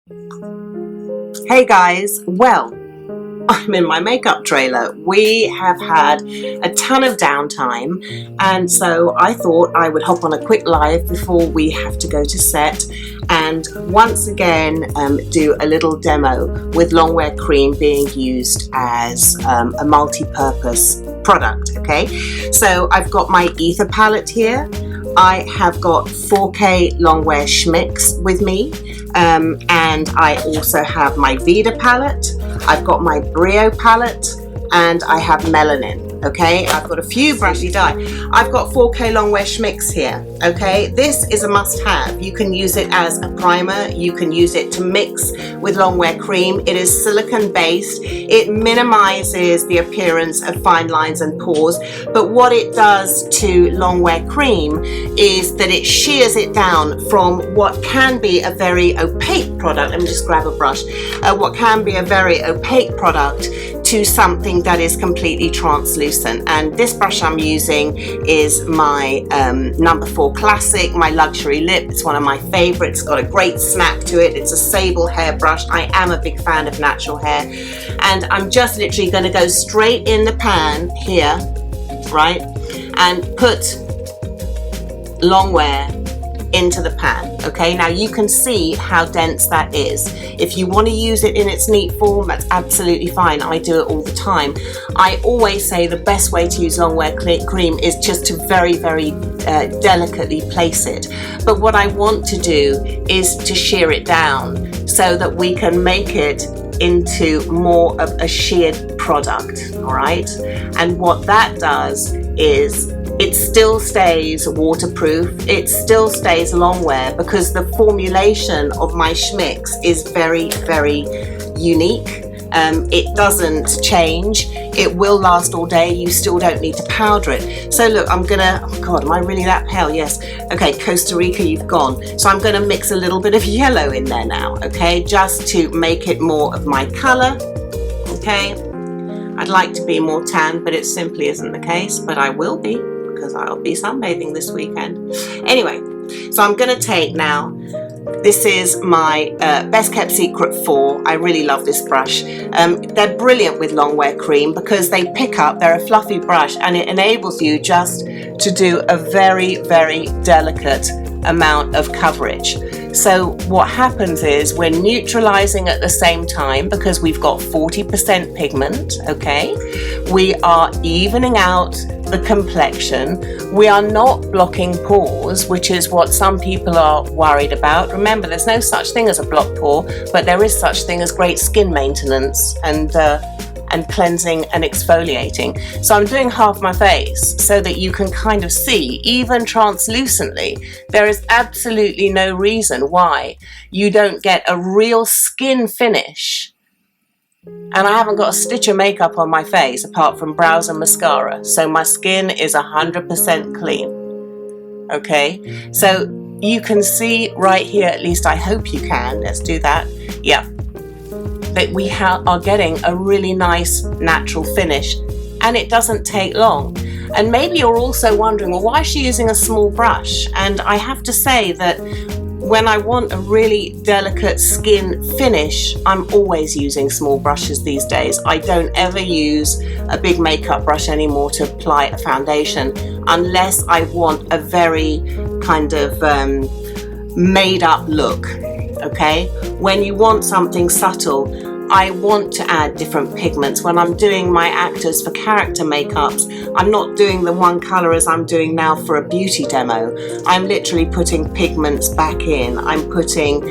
Hey guys, well, I'm in my makeup trailer. We have had a ton of downtime, and so I thought I would hop on a quick live before we have to go to set and once again do a little demo with Longwear Cream being used as a multi-purpose product. Okay, so I've got my ether palette here. I have got 4K Longwear Schmicks with me, and I also have my Vida palette. I've got my Brio palette, and I have Melanin. Okay, I've got a few brushy dye. I've got 4K Longwear Schmicks here. Okay, this is a must-have. You can use it as a primer. You can use it to mix with Longwear Cream. It is silicone-based. It minimizes the appearance of fine lines and pores. But what it does to Longwear Cream is that it shears it down from what can be a very opaque product. Let me just grab a brush. What can be a very opaque product to something that is completely translucent. And this brush I'm using is my number 4 Classic, my luxury lip. It's one of my favorites. It's got a great snap to it. It's a sable hair brush. I am a big fan of natural hair, and I'm just literally going to go straight in the pan here, right, and put Longwear into the pan. Okay, now you can see how dense that is. If you want to use it in its neat form, that's absolutely fine. I do it all the time. I always say the best way to use Longwear Cream is just to very delicately place it. But what I want to do is to shear it down so that we can make it into more of a sheared product. All right, and what that does is it still stays waterproof, it still stays Longwear, because the formulation of my Schmicks is very unique. It doesn't change. It will last all day. You still don't need to powder it. So look, I'm gonna, oh God, am I really that pale? Yes. Okay, Costa Rica, you've gone. So I'm gonna mix a little bit of yellow in there now, okay, just to make it more of my color, okay? I'd like to be more tan, but it simply isn't the case, but I will be, because I'll be sunbathing this weekend. Anyway, so I'm going to take now, this is my Best Kept Secret 4. I really love this brush. They're brilliant with Longwear Cream because they pick up, they're a fluffy brush, and it enables you just to do a very delicate amount of coverage. So what happens is we're neutralizing at the same time because we've got 40% pigment, okay? We are evening out the complexion. We are not blocking pores, which is what some people are worried about. Remember, there's no such thing as a blocked pore, but there is such thing as great skin maintenance and cleansing and exfoliating. So I'm doing half my face so that you can kind of see, even translucently, there is absolutely no reason why you don't get a real skin finish. And I haven't got a stitch of makeup on my face apart from brows and mascara. So my skin is 100% clean. Okay, so you can see right here, at least I hope you can. Let's do that. Yeah. That we are getting a really nice natural finish, and it doesn't take long. And maybe you're also wondering, well, why is she using a small brush? And I have to say that when I want a really delicate skin finish, I'm always using small brushes these days. I don't ever use a big makeup brush anymore to apply a foundation unless I want a very kind of made up look. Okay, when you want something subtle, I want to add different pigments. When I'm doing my actors for character makeups, I'm not doing the one color as I'm doing now for a beauty demo. I'm literally putting pigments back in. I'm putting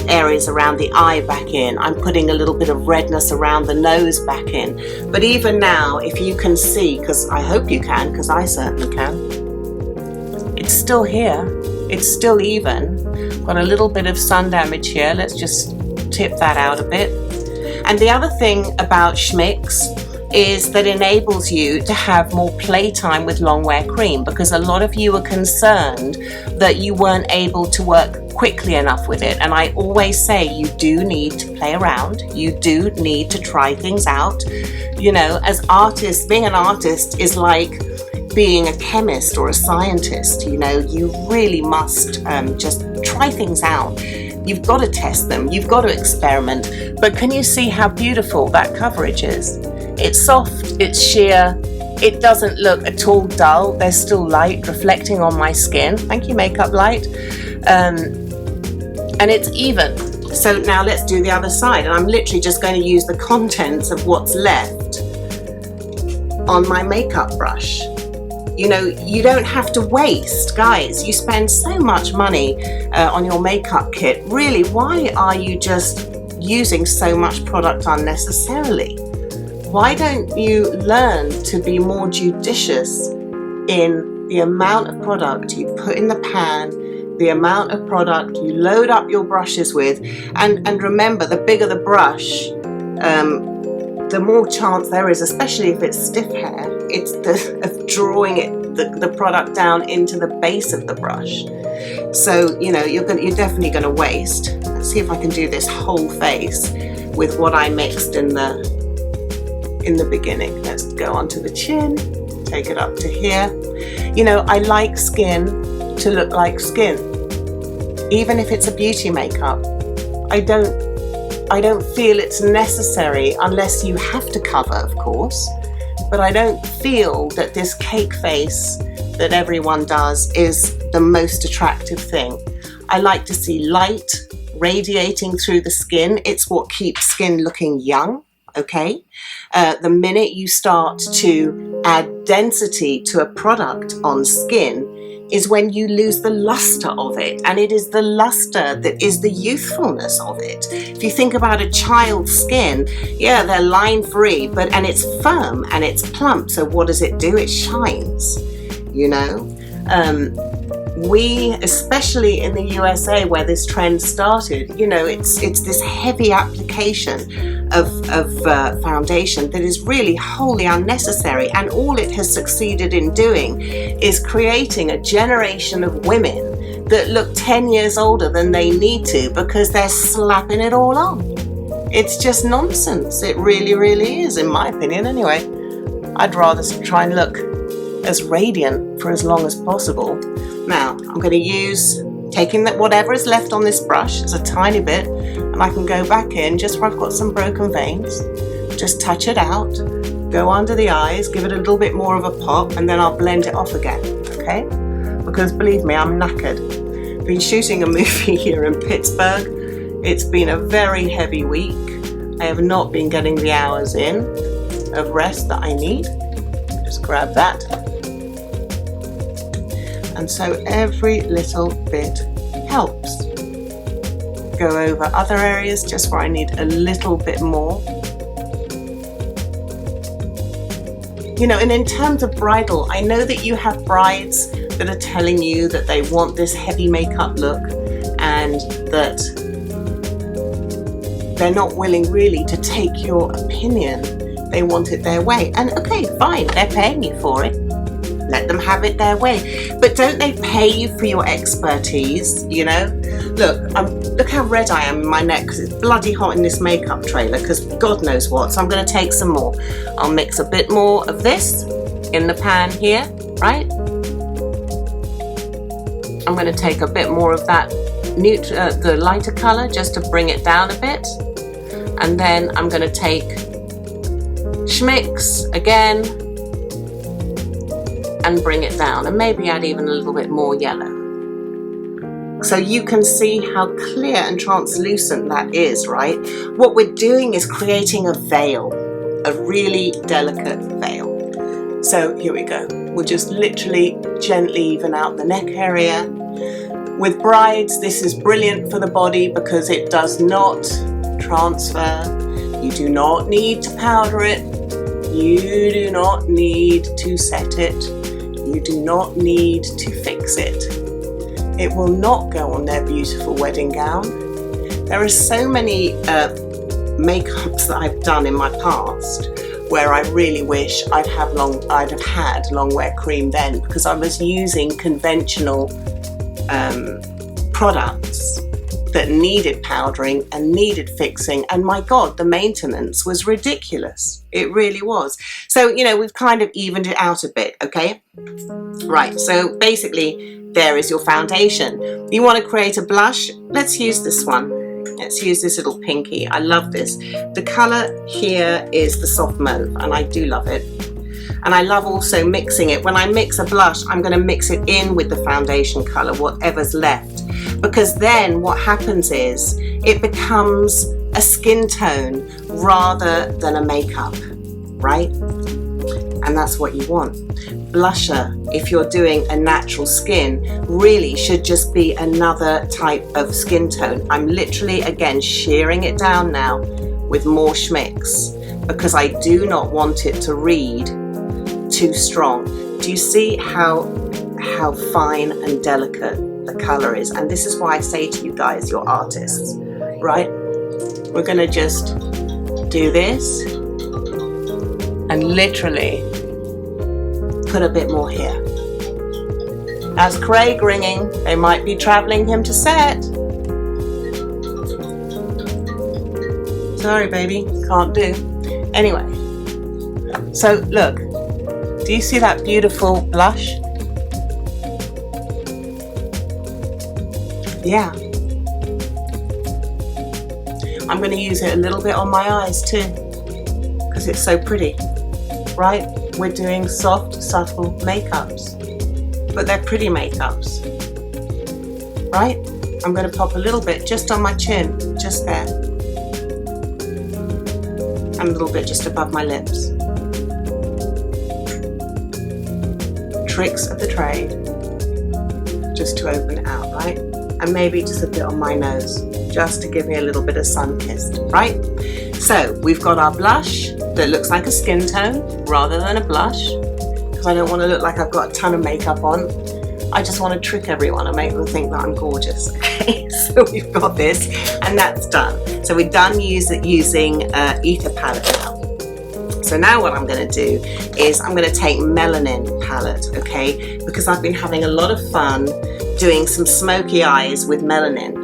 areas around the eye back in. I'm putting a little bit of redness around the nose back in. But even now, if you can see, because I hope you can, because I certainly can, it's still here. It's still even. Got a little bit of sun damage here. Let's just tip that out a bit. And the other thing about Schmicks is that it enables you to have more playtime with Longwear Cream, because a lot of you are concerned that you weren't able to work quickly enough with it. And I always say you do need to play around. You do need to try things out. You know, as artists, being an artist is like being a chemist or a scientist. You know, you really must just try things out. You've got to test them, you've got to experiment. But can you see how beautiful that coverage is? It's soft, it's sheer, it doesn't look at all dull. There's still light reflecting on my skin. Thank you, Makeup Light. And it's even. So now let's do the other side. And I'm literally just going to use the contents of what's left on my makeup brush. You know, you don't have to waste, guys. You spend so much money on your makeup kit. Really, why are you just using so much product unnecessarily? Why don't you learn to be more judicious in the amount of product you put in the pan, the amount of product you load up your brushes with, and remember, the bigger the brush, the more chance there is, especially if it's stiff hair, it's of drawing the product down into the base of the brush. So, you know, you're definitely going to waste. Let's see if I can do this whole face with what I mixed in the beginning. Let's go onto the chin, take it up to here. You know, I like skin to look like skin, even if it's a beauty makeup. I don't feel it's necessary, unless you have to cover, of course, but I don't feel that this cake face that everyone does is the most attractive thing. I like to see light radiating through the skin. It's what keeps skin looking young, okay? The minute you start to add density to a product on skin is when you lose the luster of it, and it is the luster that is the youthfulness of it. If you think about a child's skin, yeah, they're line free, and it's firm and it's plump, so what does it do? It shines, you know? We, especially in the USA where this trend started, you know, it's this heavy application of foundation that is really wholly unnecessary, and all it has succeeded in doing is creating a generation of women that look 10 years older than they need to because they're slapping it all on. It's just nonsense. It really, really is, in my opinion anyway. I'd rather try and look as radiant for as long as possible. Now, I'm going to use, taking that whatever is left on this brush, it's a tiny bit, and I can go back in just where I've got some broken veins, just touch it out, go under the eyes, give it a little bit more of a pop, and then I'll blend it off again, okay? Because believe me, I'm knackered. I've been shooting a movie here in Pittsburgh. It's been a very heavy week. I have not been getting the hours in of rest that I need. Just grab that. And so every little bit helps. Go over other areas just where I need a little bit more. You know, and in terms of bridal, I know that you have brides that are telling you that they want this heavy makeup look and that they're not willing really to take your opinion. They want it their way. And okay, fine, they're paying you for it. Let them have it their way. But don't they pay you for your expertise, you know? Look how red I am in my neck because it's bloody hot in this makeup trailer because God knows what. So I'm going to take some more. I'll mix a bit more of this in the pan here, right? I'm going to take a bit more of that the lighter colour just to bring it down a bit. And then I'm going to take Schmicks again and bring it down, and maybe add even a little bit more yellow. So you can see how clear and translucent that is, right? What we're doing is creating a veil, a really delicate veil. So here we go. We'll just literally gently even out the neck area. With brides, this is brilliant for the body because it does not transfer. You do not need to powder it. You do not need to set it. You do not need to fix it. It will not go on their beautiful wedding gown. There are so many makeups that I've done in my past where I really wish I'd have had long wear cream then, because I was using conventional products that needed powdering and needed fixing, and my God, the maintenance was ridiculous. It really was. So, you know, we've kind of evened it out a bit, okay? Right, so basically, there is your foundation. You want to create a blush? Let's use this one. Let's use this little pinky. I love this. The colour here is the soft mauve, and I do love it. And I love also mixing it. When I mix a blush, I'm going to mix it in with the foundation colour, whatever's left. Because then what happens is it becomes a skin tone rather than a makeup, right? And that's what you want. Blusher, if you're doing a natural skin, really should just be another type of skin tone. I'm literally, again, shearing it down now with more schmicks because I do not want it to read too strong. Do you see how fine and delicate the color is? And this is why I say to you guys, you're artists, right? We're gonna just do this and literally put a bit more here. That's Craig ringing. They might be traveling him to set. Sorry, baby, can't do. Anyway, so look. Do you see that beautiful blush? Yeah. I'm going to use it a little bit on my eyes too, because it's so pretty, right? We're doing soft, subtle makeups, but they're pretty makeups, right? I'm going to pop a little bit just on my chin, just there, and a little bit just above my lips. Tricks of the trade, just to open it out, right? And maybe just a bit on my nose, just to give me a little bit of sun-kissed, right? So we've got our blush that looks like a skin tone rather than a blush, because I don't want to look like I've got a ton of makeup on. I just want to trick everyone and make them think that I'm gorgeous, okay? So we've got this, and that's done. So we're done using Ether palette now. So now what I'm going to do is I'm going to take Melanin palette, okay? Because I've been having a lot of fun doing some smoky eyes with Melanin.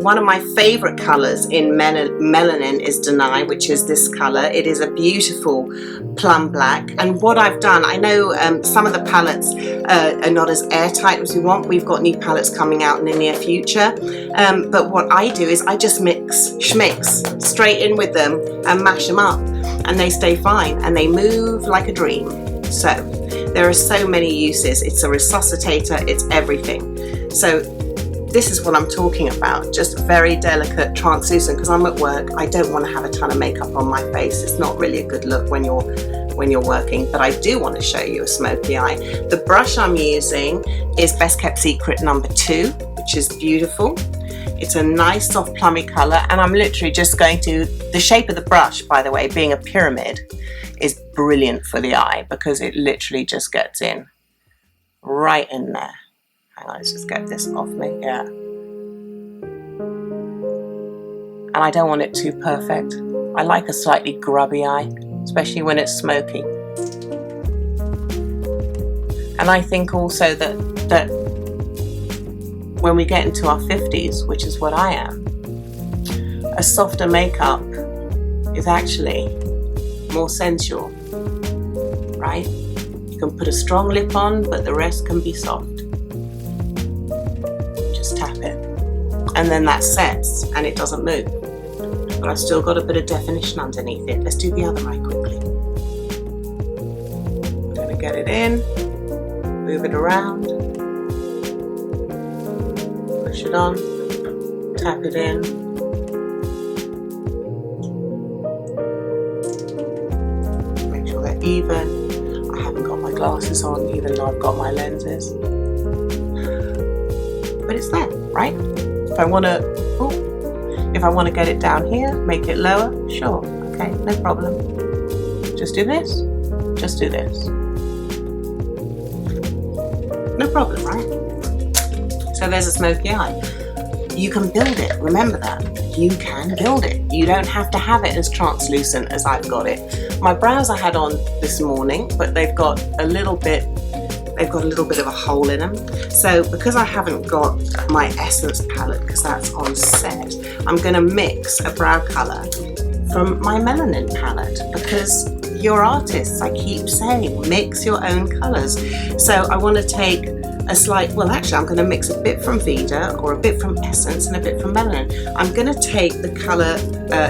One of my favorite colors in Melanin is Deny, which is this color. It is a beautiful plum black. And what I've done, I know some of the palettes are not as airtight as we want. We've got new palettes coming out in the near future. But what I do is I just mix schmicks straight in with them and mash them up. And they stay fine and they move like a dream. So there are so many uses. It's a resuscitator, it's everything. So this is what I'm talking about, just very delicate, translucent, because I'm at work. I don't want to have a ton of makeup on my face. It's not really a good look when you're working, but I do want to show you a smoky eye. The brush I'm using is Best Kept Secret number 2, which is beautiful. It's a nice soft plummy colour, and I'm literally just going to, the shape of the brush, by the way, being a pyramid, is brilliant for the eye because it literally just gets in right in there. Hang on, let's just get this off me, yeah. And I don't want it too perfect. I like a slightly grubby eye, especially when it's smoky. And I think also that when we get into our 50s, which is what I am, a softer makeup is actually more sensual, right? You can put a strong lip on, but the rest can be soft. Just tap it. And then that sets and it doesn't move. But I've still got a bit of definition underneath it. Let's do the other eye quickly. I'm gonna get it in, move it around, push it on, tap it in. Make sure they're even. I haven't got my glasses on, even though I've got my lenses. But it's there, right? If I want to get it down here, make it lower, sure, okay, no problem. Just do this, just do this. No problem, right? So there's a smoky eye. You can build it, remember that. You can build it. You don't have to have it as translucent as I've got it. My brows I had on this morning, but they've got a little bit, they've got a little bit of a hole in them. So because I haven't got my Essence palette, because that's on set, I'm going to mix a brow colour from my Melanin palette, because you're artists, I keep saying, mix your own colours. So I want to take a slight, well actually I'm going to mix a bit from Vida, or a bit from Essence, and a bit from Melanin. I'm going to take the colour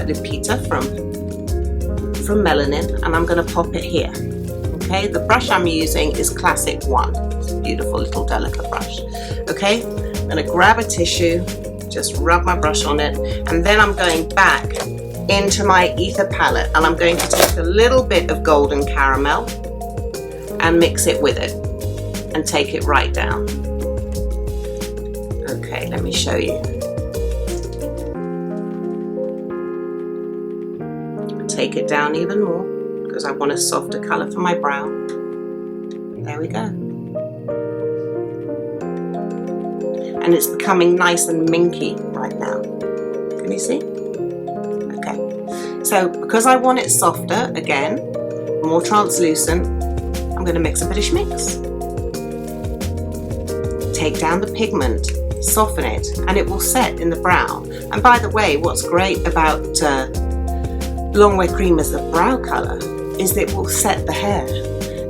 Lupita from Melanin, and I'm going to pop it here. Okay, the brush I'm using is Classic 1. It's a beautiful little delicate brush. Okay, I'm going to grab a tissue, just rub my brush on it, and then I'm going back into my Ether palette, and I'm going to take a little bit of Golden Caramel and mix it with it and take it right down. Okay, let me show you. Take it down even more because I want a softer colour for my brow. There we go. And it's becoming nice and minky right now. Can you see? Okay. So because I want it softer, again, more translucent, I'm going to mix a bit of schmix. Take down the pigment, soften it, and it will set in the brow. And by the way, what's great about Longwear Cream as a brow colour is that it will set the hair.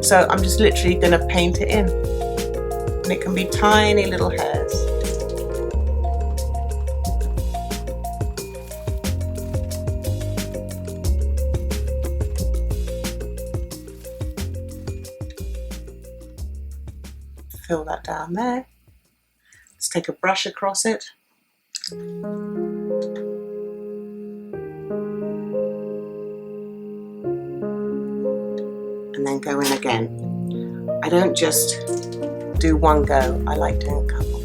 So I'm just literally going to paint it in, and it can be tiny little hairs. Fill that down there. Let's take a brush across it. And then go in again. I don't just do one go, I like doing a couple.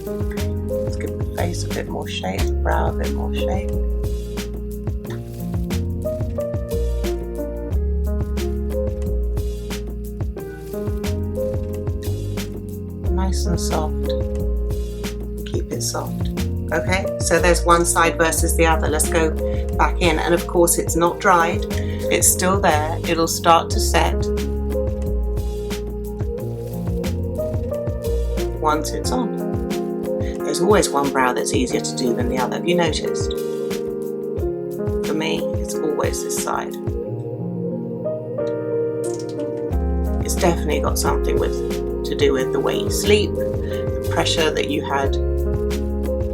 Okay. Let's give the face a bit more shape, the brow a bit more shape. Nice and soft. Keep it soft. Okay, so there's one side versus the other. Let's go back in, and of course it's not dried. It's still there. It'll start to set once it's on. There's always one brow that's easier to do than the other. Have you noticed? For me, it's always this side. It's definitely got something to do with the way you sleep, the pressure that you had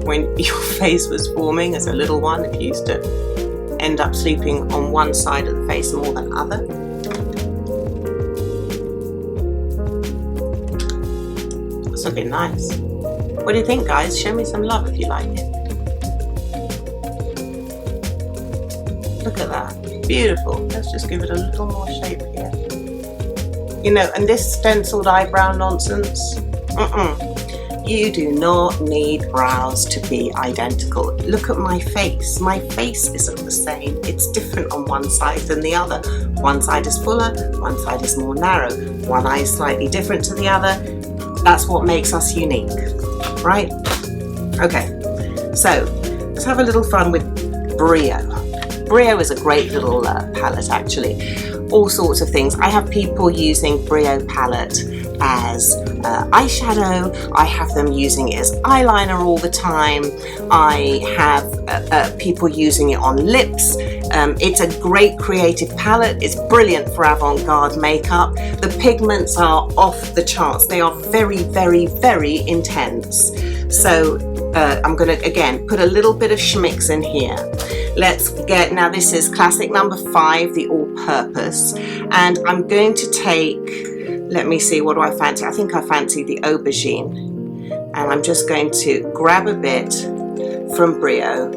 when your face was forming as a little one, if you used to end up sleeping on one side of the face more than other. It's looking nice. What do you think, guys? Show me some love if you like it. Look at that. Beautiful. Let's just give it a little more shape here. You know, and this stenciled eyebrow nonsense, you do not need brows to be identical. Look at my face. My face isn't the same. It's different on one side than the other. One side is fuller, one side is more narrow. One eye is slightly different to the other. That's what makes us unique, right? Okay, so let's have a little fun with Brio. Brio is a great little palette, actually. All sorts of things. I have people using Brio palette as eyeshadow. I have them using it as eyeliner all the time. I have people using it on lips. It's a great creative palette. It's brilliant for avant-garde makeup. The pigments are off the charts. They are very, very, very intense. So I'm going to, again, put a little bit of schmix in here. Let's get, now this is classic number 5, the all-purpose. And I'm going to take, let me see, what do I fancy? I think I fancy the aubergine. And I'm just going to grab a bit from Brio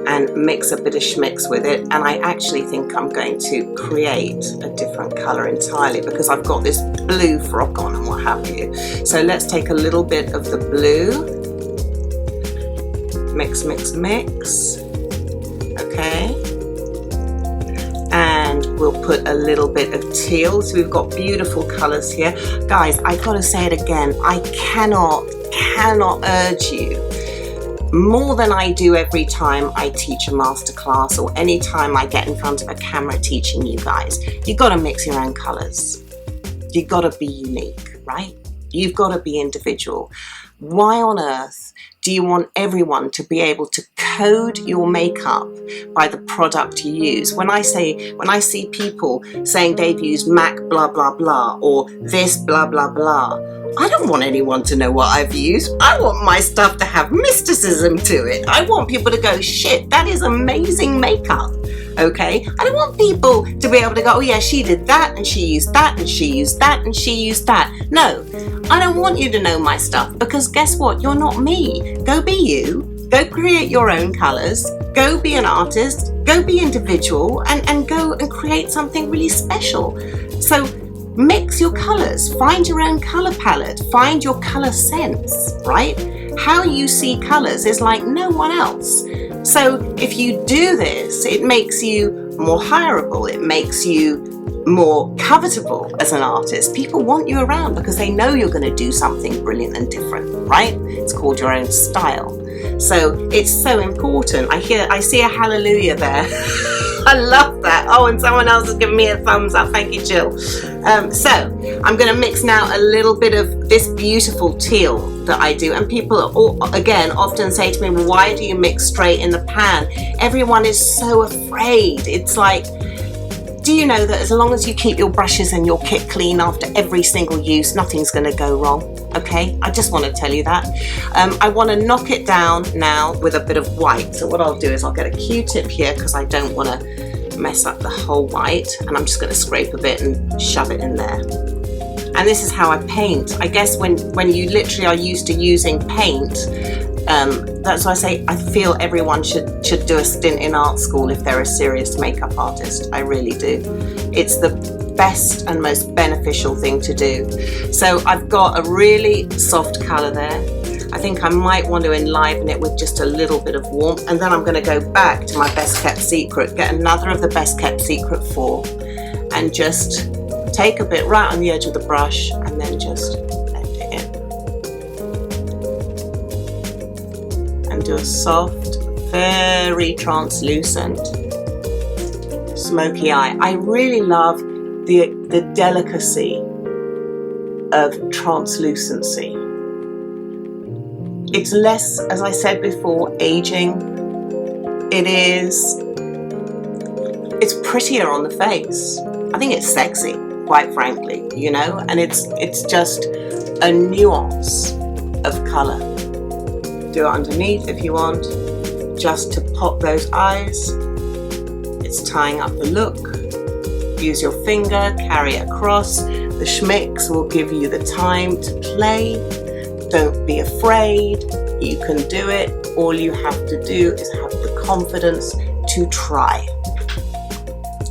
and mix a bit of schmix with it. And I actually think I'm going to create a different colour entirely because I've got this blue frock on and what have you. So let's take a little bit of the blue. Mix, mix, mix. Okay. And we'll put a little bit of teal. So we've got beautiful colours here. Guys, I gotta say it again. I cannot urge you more than I do every time I teach a masterclass or any time I get in front of a camera teaching you guys. You've got to mix your own colours. You've got to be unique, right? You've got to be individual. Why on earth do you want everyone to be able to code your makeup by the product you use? When I see people saying they've used MAC blah blah blah or this blah blah blah, I don't want anyone to know what I've used. I want my stuff to have mysticism to it. I want people to go, shit, that is amazing makeup. Okay, I don't want people to be able to go, oh yeah, she did that and she used that and she used that and she used that. No, I don't want you to know my stuff, because guess what? You're not me. Go be you. Go create your own colors. Go be an artist. Go be individual and go and create something really special. So mix your colors. Find your own color palette. Find your color sense, right? How you see colors is like no one else. So if you do this, it makes you more hireable. It makes you more covetable as an artist. People want you around because they know you're going to do something brilliant and different, right? It's called your own style. So it's so important. I see a hallelujah there. I love that. Oh, and someone else has given me a thumbs up. Thank you, Jill. So I'm going to mix now a little bit of this beautiful teal that I do. And people, again, often say to me, well, why do you mix straight in the pan? Everyone is so afraid. It's like, do you know that as long as you keep your brushes and your kit clean after every single use, nothing's going to go wrong? Okay, I just want to tell you that. I want to knock it down now with a bit of white. So what I'll do is I'll get a Q-tip here because I don't want to mess up the whole white, and I'm just going to scrape a bit and shove it in there. And this is how I paint. I guess when you literally are used to using paint, that's why I say I feel everyone should do a stint in art school if they're a serious makeup artist. I really do. It's the best and most beneficial thing to do. So I've got a really soft colour there. I think I might want to enliven it with just a little bit of warmth, and then I'm going to go back to my best kept secret, get another of the best kept secret 4, and just take a bit right on the edge of the brush and then just blend it in. And do a soft, very translucent smoky eye. I really love the delicacy of translucency. It's less, as I said before, aging. It's prettier on the face. I think it's sexy, quite frankly, you know, and it's just a nuance of colour. Do it underneath if you want, just to pop those eyes. It's tying up the look. Use your finger, carry it across. The schmicks will give you the time to play. Don't be afraid. You can do it. All you have to do is have the confidence to try.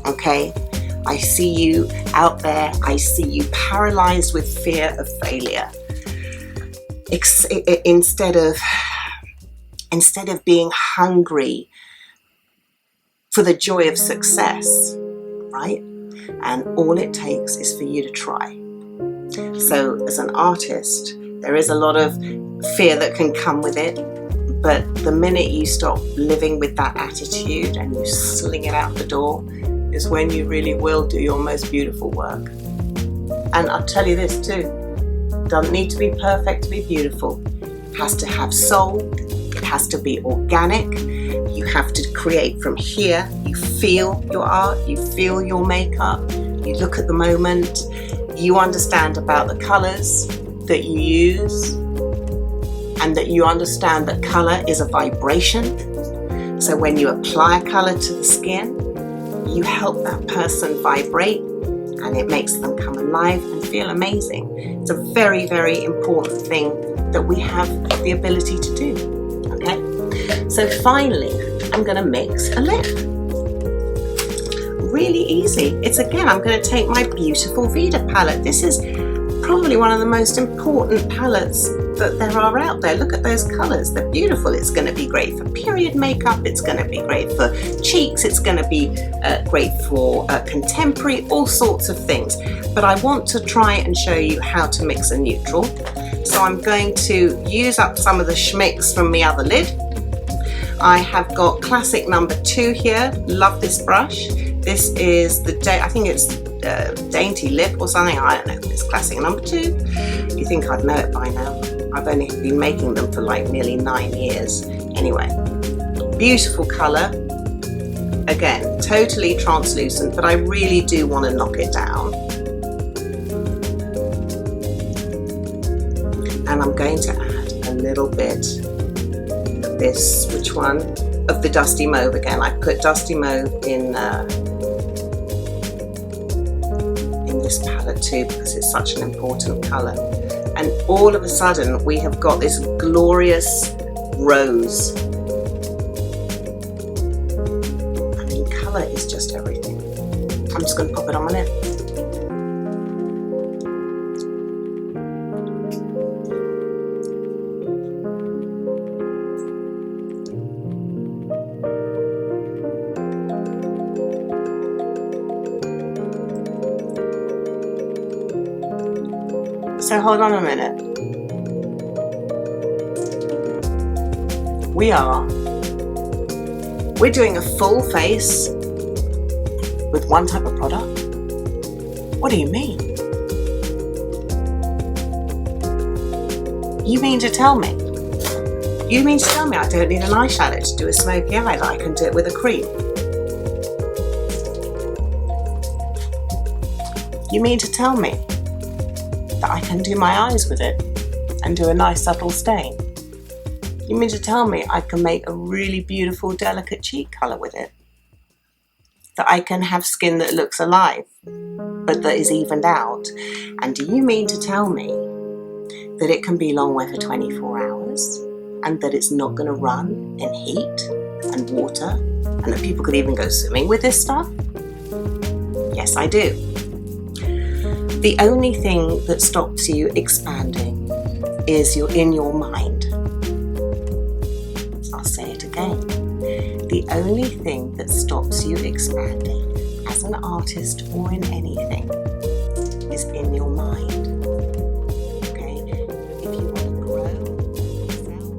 Okay? I see you out there. I see you paralyzed with fear of failure. Instead of being hungry for the joy of success, right? And all it takes is for you to try. So as an artist, there is a lot of fear that can come with it, but the minute you stop living with that attitude and you sling it out the door is when you really will do your most beautiful work. And I'll tell you this too, doesn't need to be perfect to be beautiful. It has to have soul, it has to be organic, you have to create from here. You feel your art, you feel your makeup, you look at the moment, you understand about the colours that you use, and that you understand that colour is a vibration. So when you apply a colour to the skin, you help that person vibrate, and it makes them come alive and feel amazing. It's a very, very important thing that we have the ability to do. Okay, so finally I'm going to mix a lip. Really easy. It's again, I'm going to take my beautiful Vida palette. This is probably one of the most important palettes that there are out there. Look at those colours, they're beautiful. It's going to be great for period makeup, it's going to be great for cheeks, it's going to be great for contemporary, all sorts of things. But I want to try and show you how to mix a neutral. So I'm going to use up some of the schmicks from the other lid. I have got classic number 2 here. Love this brush. This is I think it's dainty lip or something. I don't know. It's classic number 2. You think I'd know it by now? I've only been making them for like nearly 9 years. Anyway, beautiful colour. Again, totally translucent, but I really do want to knock it down. And I'm going to add a little bit of this, which one? Of the Dusty Mauve again. I put Dusty Mauve in this palette too because it's such an important colour. And all of a sudden we have got this glorious rose. I mean, colour is just everything. I'm just going to pop it on my lip. So hold on a minute. We're doing a full face with one type of product? What do you mean? You mean to tell me I don't need an eyeshadow to do a smoky eye, that I can do it with a cream? You mean to tell me that I can do my eyes with it and do a nice subtle stain? You mean to tell me I can make a really beautiful delicate cheek colour with it? That I can have skin that looks alive but that is evened out? And do you mean to tell me that it can be long wear for 24 hours and that it's not going to run in heat and water and that people could even go swimming with this stuff? Yes, I do. The only thing that stops you expanding is you're in your mind. I'll say it again. The only thing that stops you expanding as an artist or in anything is in your mind. Okay? If you want to grow yourself,